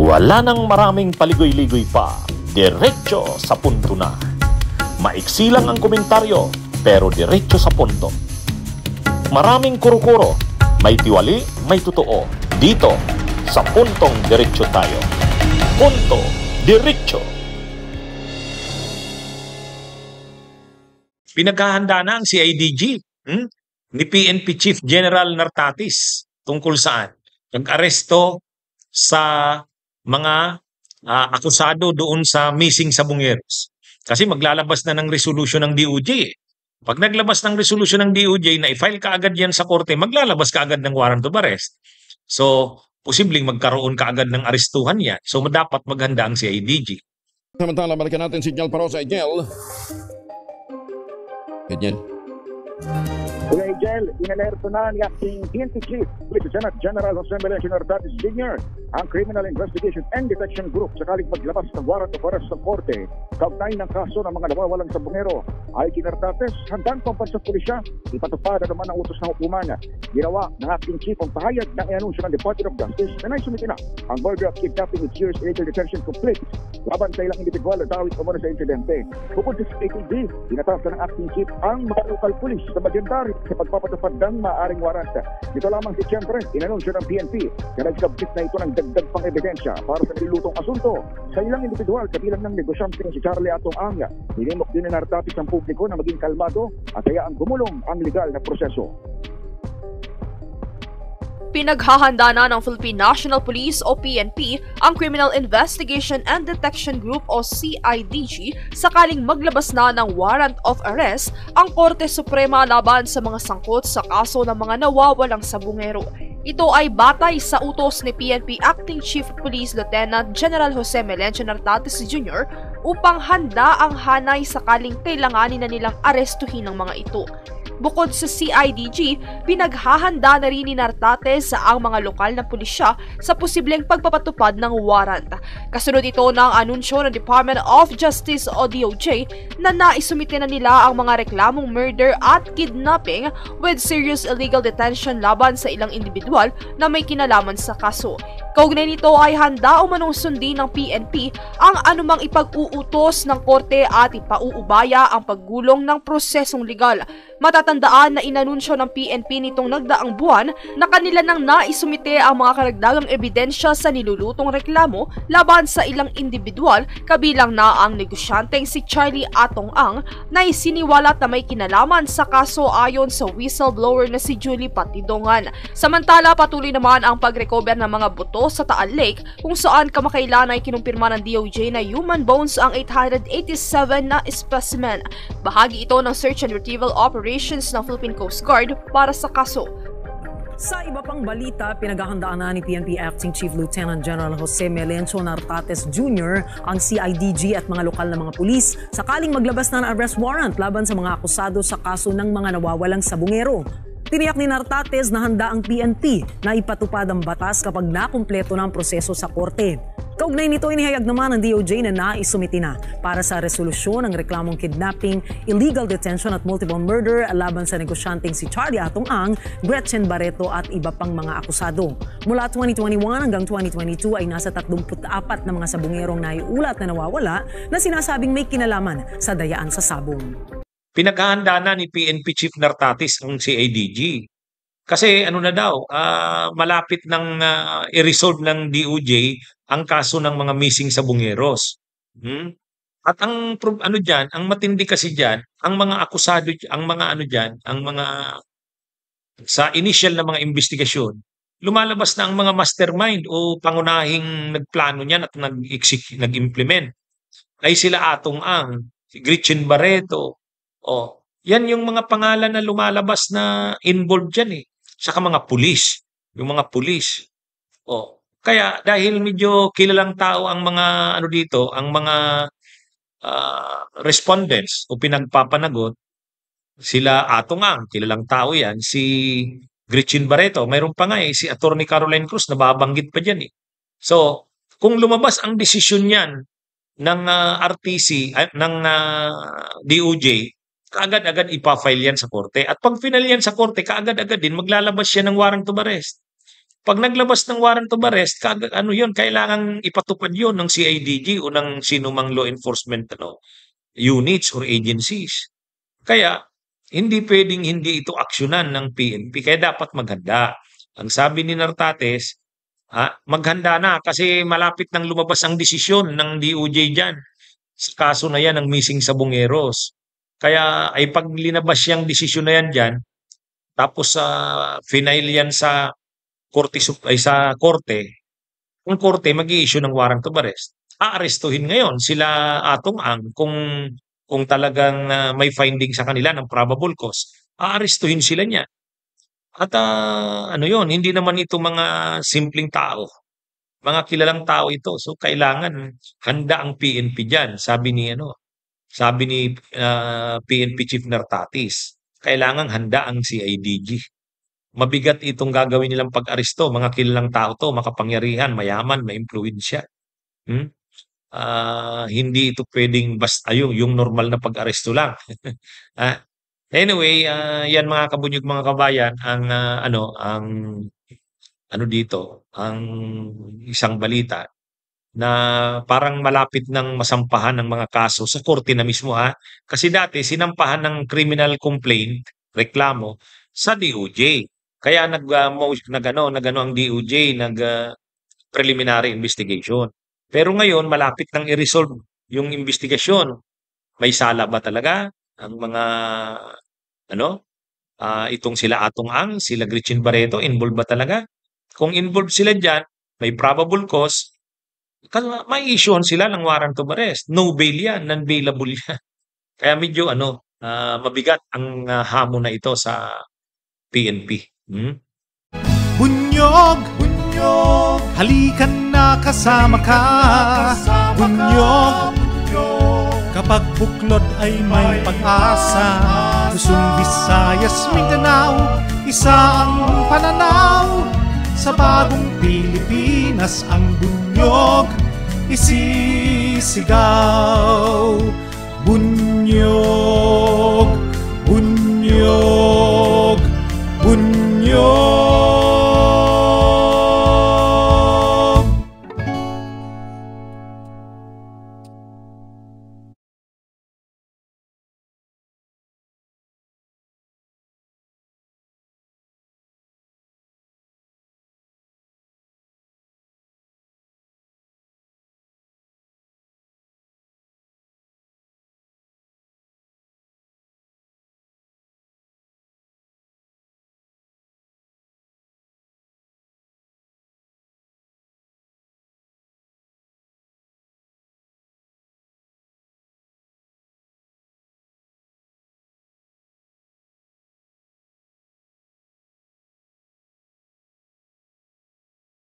Wala nang maraming paligoy-ligoy pa, diretso sa punto na. Maiksi lang ang komentaryo, pero diretso sa punto. Maraming kuro-kuro, may tiwali, may totoo. Dito, sa puntong diretso tayo. Punto diretso. Pinaghahanda na ang CIDG ni PNP Chief General Nartatis tungkol saan? Nag-aresto sa mga akusado doon sa missing Sabongeros. Kasi maglalabas na ng resolution ng DOJ. Pag naglabas ng resolution ng DOJ na i-file ka agad yan sa korte, maglalabas ka agad ng warrant of arrest. So, posibleng magkaroon ka agad ng arestuhan yan. So, dapat maghanda ang CIDG. Samantala, balikan natin si Jel Parosa. Jel. Kuya Jel, inalerto na ni Acting PNP Chief, Lieutenant General Jose Melencio Nartatis Jr., ang Criminal Investigation and Detection Group sakaling maglabas ng warrant of arrest sa korte kaugnay ng kaso ng mga nawawalang sabongero. Ay kinartates, handang pambansang pulisya, ipatupad naman ang utos ng hukuman. Ginawa ng Acting Chief ang pahayag ng inanunsyo ng Department of Justice na naisumiti na ang murder of kidnapping with serious illegal detention complete laban sa ilang individual na dawit umano sa insidente. Bukod sa ATD, tinatasan ng Acting Chief ang mga local police sa Magendari sa pagpapatupad ng maaring warrant. Dito lamang si Siyempre, inanunsyo ng PNP na nagsabit na ito ng dagdag pang ebidensya para sa nilulutong asunto sa ilang individual kabilang ng negosyante si Charlie Atong Anga. Hinimok din ni Nartatis ang publiko na maging kalmado at hayaan gumulong ang legal na proseso. Pinaghahanda na ng Philippine National Police o PNP ang Criminal Investigation and Detection Group o CIDG sakaling maglabas na ng warrant of arrest ang Korte Suprema laban sa mga sangkot sa kaso ng mga nawawalang sabongero. Ito ay batay sa utos ni PNP Acting Chief of Police Lieutenant General Jose Melencio Nartatis Jr. upang handa ang hanay sakaling kailanganin na nilang arestuhin ang mga ito. Bukod sa CIDG, pinaghahanda na rin ni Nartatis ang mga lokal na pulisya sa posibleng pagpapatupad ng warrant. Kasunod ito ng anunsyo ng Department of Justice o DOJ na naisumite na nila ang mga reklamong murder at kidnapping with serious illegal detention laban sa ilang individual na may kinalaman sa kaso. Kaugnay nito ay handa umanong sundin ng PNP ang anumang ipag-uutos ng korte at ipauubaya ang paggulong ng prosesong legal. Matatandaan na inanunsyo ng PNP nitong nagdaang buwan na kanila nang naisumite ang mga karagdagang ebidensya sa nilulutong reklamo laban sa ilang individual kabilang na ang negosyanteng si Charlie Atong Ang na isiniwalat na may kinalaman sa kaso ayon sa whistleblower na si Julie Patidongan. Samantala, patuloy naman ang pag-recover ng mga buto sa Taal Lake kung saan kamakailan ay kinumpirma ng DOJ na human bones ang 887 na specimen. Bahagi ito ng search and retrieval operations ng Philippine Coast Guard para sa kaso. Sa iba pang balita, pinaghahandaan na ni PNP Acting Chief Lieutenant General Jose Melencio Nartatis Jr. ang CIDG at mga lokal na mga pulis sakaling maglabas na ng arrest warrant laban sa mga akusado sa kaso ng mga nawawalang sabongero. Tiniyak ni Nartatis na handa ang PNP na ipatupad ang batas kapag nakumpleto na ang proseso sa korte. Kaugnay nito, inihayag naman ng DOJ na naisumiti na para sa resolusyon ang reklamong kidnapping, illegal detention at multiple murder laban sa negosyanteng si Charlie Atong Ang, Gretchen Barreto at iba pang mga akusado. Mula 2021 hanggang 2022 ay nasa 34 na mga sabongerong naiulat na nawawala na sinasabing may kinalaman sa dayaan sa sabong. Pinaghahanda na ni PNP Chief Nartatis ang CIDG. Kasi ano na daw, malapit nang i-resolve ng DOJ ang kaso ng mga missing sabongeros. At ang ang matindi kasi diyan, ang mga akusado, ang mga sa initial na mga investigasyon, lumalabas na ang mga mastermind o pangunahing nagplano niyan at nag-implement ay sila Atong Ang, si Gretchen Barreto. Yan yung mga pangalan na lumalabas na involved dyan eh. Saka mga pulis, yung mga pulis. Kaya dahil medyo kilalang tao ang mga dito, ang mga respondents o pinagpapanagot, sila Atong Ang, kilalang tao yan, si Gretchen Barreto, mayroon pa nga si Attorney Caroline Cruz, nababanggit pa dyan eh. So, kung lumabas ang desisyon yan ng RTC, ng DOJ, kaagad-agad ipa-file yan sa korte. At pag final yan sa korte, kaagad-agad din maglalabas siya ng warrant of arrest. Pag naglabas ng warrant of arrest, ano yun, kailangan ipatupad yun ng CIDG o ng sinumang law enforcement units or agencies. Kaya, hindi pwedeng hindi ito aksyonan ng PNP. Kaya dapat maghanda. Ang sabi ni Nartates, maghanda na kasi malapit nang lumabas ang desisyon ng DOJ dyan sa kaso na yan ng missing sa Bungeros. Kaya ay pag linabas yung desisyon na yan dyan, tapos final yan sa korte, ang korte mag-i-issue ng warrant of arrest. Aarestuhin ngayon sila Atong Ang kung talagang may finding sa kanila ng probable cause. Aarestuhin sila niya. At ano yon, hindi naman ito mga simpleng tao. Mga kilalang tao ito. So kailangan handa ang PNP diyan, sabi ni PNP Chief Nartatis. Kailangan handa ang CIDG. Mabigat itong gagawin nilang pag-aresto, mga kilalang tao to, makapangyarihan, mayaman, maimpluwensya. Hindi ito pwedeng basta yung normal na pag-aresto lang. Anyway, yan mga kabunyog, mga kabayan, ang ang isang balita na parang malapit ng masampahan ng mga kaso sa korte na mismo Kasi dati sinampahan ng criminal complaint, reklamo sa DOJ. Kaya nagano ang DOJ, preliminary investigation. Pero ngayon malapit nang i-resolve yung investigasyon. May sala ba talaga ang mga itong sila Atong Ang, sila Gretchen Barreto, involved ba talaga? Kung involved sila diyan, may probable cause, may issuehan sila ng warrant of arrest. No bail yan, non-bailable yan. Kaya medyo mabigat ang hamon na ito sa PNP. Bunyog, bunyog, halikan na kasama ka. Bunyog, kapag buklod ay may pag-asa. Luzon, Visayas, Mindanao, isa ang pananaw. Sa bagong Pilipinas ang bunyog isisigaw.